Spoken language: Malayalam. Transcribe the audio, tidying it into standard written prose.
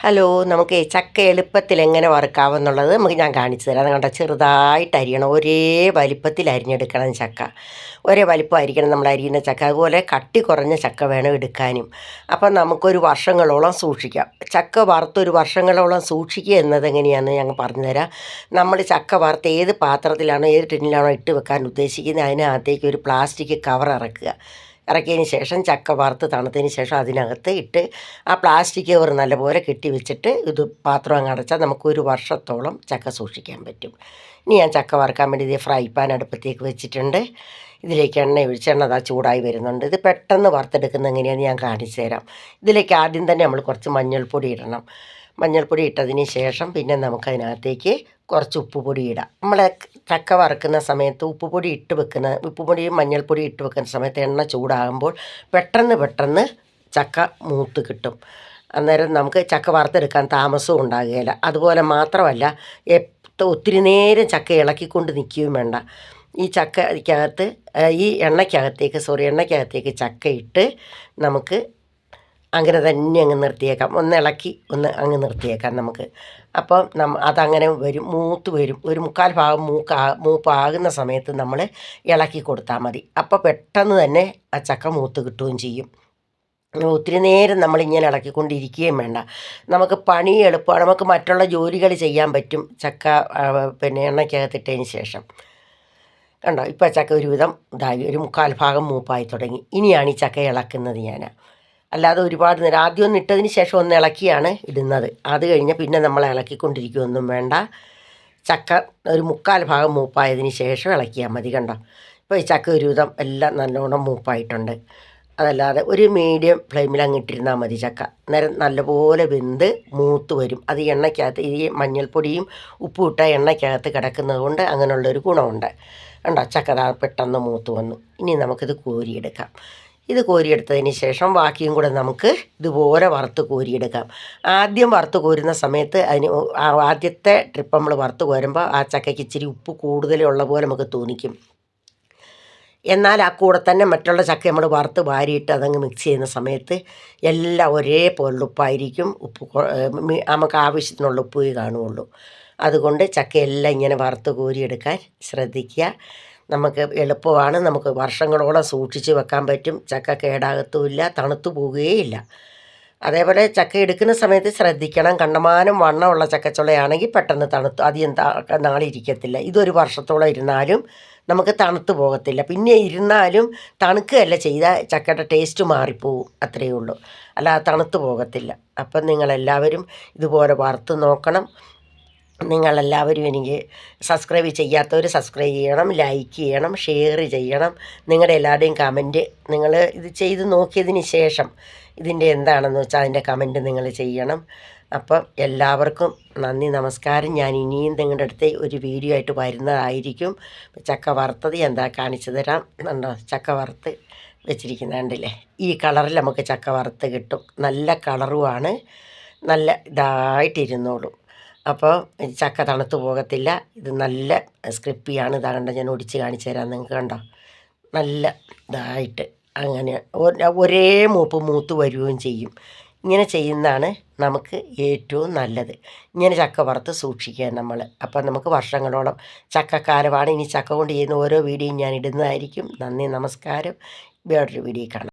ഹലോ, നമുക്ക് ചക്ക എളുപ്പത്തിൽ എങ്ങനെ വറുക്കാമെന്നുള്ളത് ഞാൻ കാണിച്ചു തരാം. അത് കണ്ടോ, ചെറുതായിട്ട് അരിയണം, ഒരേ വലിപ്പത്തിൽ അരിഞ്ഞെടുക്കണം ചക്ക. ഒരേ വലിപ്പം ആയിരിക്കണം നമ്മൾ അരിയുന്ന ചക്ക. അതുപോലെ കട്ടി കുറഞ്ഞ ചക്ക വേണം എടുക്കാനും. അപ്പം നമുക്കൊരു വർഷങ്ങളോളം സൂക്ഷിക്കാം. ചക്ക വറുത്തൊരു വർഷങ്ങളോളം സൂക്ഷിക്കുക എന്നത് എങ്ങനെയാണെന്ന് ഞങ്ങൾ പറഞ്ഞു തരാം. നമ്മൾ ചക്ക വറുത്ത് ഏത് പാത്രത്തിലാണോ ഏത് ടിന്നിലാണോ ഇട്ട് വെക്കാൻ ഉദ്ദേശിക്കുന്നത് അതിനകത്തേക്ക് ഒരു പ്ലാസ്റ്റിക് കവർ ഇറക്കുക. ഇറക്കിയതിന് ശേഷം ചക്ക വറുത്ത് തണുത്തതിന് ശേഷം അതിനകത്ത് ഇട്ട് ആ പ്ലാസ്റ്റിക് കവർ നല്ലപോലെ കെട്ടി വെച്ചിട്ട് ഇത് പാത്രം അങ്ങ് അടച്ചാൽ നമുക്കൊരു വർഷത്തോളം ചക്ക സൂക്ഷിക്കാൻ പറ്റും. ഇനി ഞാൻ ചക്ക വറുക്കാൻ വേണ്ടി ഇത് ഫ്രൈ പാൻ അടുപ്പത്തേക്ക് വെച്ചിട്ടുണ്ട്. ഇതിലേക്ക് എണ്ണ ഒഴിച്ച് എണ്ണ അതാ ചൂടായി വരുന്നുണ്ട്. ഇത് പെട്ടെന്ന് വറുത്തെടുക്കുന്ന എങ്ങനെയാണെന്ന് ഞാൻ കാണിച്ചു തരാം. ഇതിലേക്ക് ആദ്യം തന്നെ നമ്മൾ കുറച്ച് മഞ്ഞൾപ്പൊടി ഇടണം. മഞ്ഞൾപ്പൊടി ഇട്ടതിന് ശേഷം പിന്നെ നമുക്കതിനകത്തേക്ക് കുറച്ച് ഉപ്പുപൊടി ഇടാം. നമ്മൾ ചക്ക വറുക്കുന്ന സമയത്ത് ഉപ്പുപൊടിയും മഞ്ഞൾപ്പൊടി ഇട്ട് വെക്കുന്ന സമയത്ത് എണ്ണ ചൂടാകുമ്പോൾ പെട്ടെന്ന് ചക്ക മൂത്ത് കിട്ടും. അന്നേരം നമുക്ക് ചക്ക വറുത്തെടുക്കാൻ താമസവും ഉണ്ടാകുകയില്ല. അതുപോലെ മാത്രമല്ല, ഒത്തിരി നേരം ചക്ക ഇളക്കിക്കൊണ്ട് നിൽക്കുകയും വേണ്ട. ഈ ചക്കയ്ക്കകത്ത് ഈ എണ്ണയ്ക്കകത്തേക്ക് ചക്ക ഇട്ട് നമുക്ക് അങ്ങനെ തന്നെ അങ്ങ് നിർത്തിയേക്കാം. ഒന്ന് ഇളക്കി ഒന്ന് അങ്ങ് നിർത്തിയേക്കാം നമുക്ക്. അപ്പം അതങ്ങനെ വരും, മൂത്ത് വരും. ഒരു 3/4 ഭാഗം മൂപ്പാകുന്ന സമയത്ത് നമ്മൾ ഇളക്കി കൊടുത്താൽ മതി. അപ്പോൾ പെട്ടെന്ന് തന്നെ ആ ചക്ക മൂത്ത് കിട്ടുകയും ചെയ്യും. ഒത്തിരി നേരം നമ്മളിങ്ങനെ ഇളക്കിക്കൊണ്ടിരിക്കുകയും വേണ്ട. നമുക്ക് പണി എളുപ്പമാണ്. നമുക്ക് മറ്റുള്ള ജോലികൾ ചെയ്യാൻ പറ്റും ചക്ക എണ്ണയ്ക്കകത്തിട്ടതിന് ശേഷം. കണ്ടോ, ഇപ്പോൾ ചക്ക ഒരുവിധം ഇതായി, ഒരു 3/4 ഭാഗം മൂപ്പായി തുടങ്ങി. ഇനിയാണ് ഈ ചക്ക ഇളക്കുന്നത് ഞാൻ. അല്ലാതെ ഒരുപാട് നേരം ആദ്യം ഒന്ന് ഇട്ടതിന് ശേഷം ഒന്ന് ഇളക്കിയാണ് ഇടുന്നത്. അത് കഴിഞ്ഞ് പിന്നെ നമ്മൾ ഇളക്കിക്കൊണ്ടിരിക്കുകയൊന്നും വേണ്ട. ചക്ക ഒരു 3/4 ഭാഗം മൂപ്പായതിന് ശേഷം ഇളക്കിയാൽ മതി. കണ്ടോ, ഇപ്പോൾ ഈ ചക്ക ഒരുവിധം എല്ലാം നല്ലോണം മൂപ്പായിട്ടുണ്ട്. അതല്ലാതെ ഒരു മീഡിയം ഫ്ലെയിമിൽ അങ്ങ് ഇട്ടിരുന്നാൽ മതി ചക്ക. അന്നേരം നല്ലപോലെ വെന്ത് മൂത്ത് വരും. അത് എണ്ണയ്ക്കകത്ത് ഈ മഞ്ഞൾപ്പൊടിയും ഉപ്പും ഇട്ട എണ്ണയ്ക്കകത്ത് കിടക്കുന്നത് കൊണ്ട് അങ്ങനെയുള്ളൊരു ഗുണമുണ്ട്. കണ്ടോ, ചക്ക പെട്ടെന്ന് മൂത്ത് വന്നു. ഇനി നമുക്കിത് കോരിയെടുക്കാം. ഇത് കോരിയെടുത്തതിന് ശേഷം ബാക്കിയും കൂടെ നമുക്ക് ഇതുപോലെ വറുത്ത് കോരിയെടുക്കാം. ആദ്യം വറുത്ത് കോരുന്ന സമയത്ത് ആദ്യത്തെ ട്രിപ്പ് നമ്മൾ വറുത്ത് കോരുമ്പോൾ ആ ചക്കയ്ക്ക് ഇച്ചിരി ഉപ്പ് കൂടുതലുള്ള പോലെ നമുക്ക് തോന്നിക്കും. എന്നാൽ ആ കൂടെ തന്നെ മറ്റുള്ള ചക്ക നമ്മൾ വറുത്ത് വാരിയിട്ട് അതങ്ങ് മിക്സ് ചെയ്യുന്ന സമയത്ത് എല്ലാം ഒരേപോലുള്ള ഉപ്പായിരിക്കും. നമുക്ക് ആവശ്യത്തിനുള്ള ഉപ്പ് കാണുകയുള്ളൂ. അതുകൊണ്ട് ചക്കയെല്ലാം ഇങ്ങനെ വറുത്ത് കോരിയെടുക്കാൻ ശ്രദ്ധിക്കുക. നമുക്ക് എളുപ്പമാണ്. നമുക്ക് വർഷങ്ങളോളം സൂക്ഷിച്ച് വെക്കാൻ പറ്റും. ചക്ക കേടാകത്തുമില്ല, തണുത്തു പോവുകയില്ല. അതേപോലെ ചക്ക എടുക്കുന്ന സമയത്ത് ശ്രദ്ധിക്കണം. കണ്ടമാനം വണ്ണമുള്ള ചക്കച്ചുളയാണെങ്കിൽ പെട്ടെന്ന് തണുത്ത് അധികം നാളിരിക്കത്തില്ല. ഇതൊരു വർഷത്തോളം ഇരുന്നാലും നമുക്ക് തണുത്ത് പോകത്തില്ല. പിന്നെ ഇരുന്നാലും തണുക്കുകയല്ല ചെയ്താൽ ചക്കയുടെ ടേസ്റ്റ് മാറിപ്പോവും, അത്രയേ ഉള്ളൂ. അല്ലാതെ തണുത്ത് പോകത്തില്ല. അപ്പം നിങ്ങളെല്ലാവരും ഇതുപോലെ വറുത്ത് നോക്കണം. നിങ്ങളെല്ലാവരും എനിക്ക് സബ്സ്ക്രൈബ് ചെയ്യാത്തവർ സബ്സ്ക്രൈബ് ചെയ്യണം, ലൈക്ക് ചെയ്യണം, ഷെയർ ചെയ്യണം. നിങ്ങളുടെ എല്ലാവരുടെയും കമൻറ്റ് നിങ്ങൾ ഇത് ചെയ്ത് നോക്കിയതിന് ശേഷം ഇതിൻ്റെ എന്താണെന്ന് വെച്ചാൽ അതിൻ്റെ കമൻറ്റ് നിങ്ങൾ ചെയ്യണം. അപ്പം എല്ലാവർക്കും നന്ദി, നമസ്കാരം. ഞാൻ ഇനിയും നിങ്ങളുടെ അടുത്ത് ഒരു വീഡിയോ ആയിട്ട് വരുന്നതായിരിക്കും. ചക്ക വറുത്തത് എന്താ കാണിച്ചു തരാം. കണ്ടോ, ചക്ക വറുത്ത് വെച്ചിരിക്കുന്നത് കണ്ടില്ലേ? ഈ കളറിൽ നമുക്ക് ചക്ക വറുത്ത് കിട്ടും. നല്ല കളറുമാണ്, നല്ല ഇതായിട്ടിരുന്നോളും. അപ്പോൾ ചക്ക തണുത്ത് പോകത്തില്ല. ഇത് നല്ല സ്ക്രിപ്പിയാണ്. ഇതാ കണ്ടോ, ഞാൻ ഒടിച്ച് കാണിച്ചു തരാം നിങ്ങൾക്ക്. കണ്ടോ, നല്ല ഇതായിട്ട് അങ്ങനെ ഒരേ മൂത്ത് വരികയും ചെയ്യും. ഇങ്ങനെ ചെയ്യുന്നതാണ് നമുക്ക് ഏറ്റവും നല്ലത്. ഇങ്ങനെ ചക്ക വറുത്ത് സൂക്ഷിക്കുക നമ്മൾ. അപ്പം നമുക്ക് വർഷങ്ങളോളം ചക്കക്കാലമാണ്. ഇനി ചക്ക കൊണ്ട് ചെയ്യുന്ന ഓരോ വീഡിയോയും ഞാൻ ഇടുന്നതായിരിക്കും. നന്ദി, നമസ്കാരം. വേറൊരു വീഡിയോ കാണാം.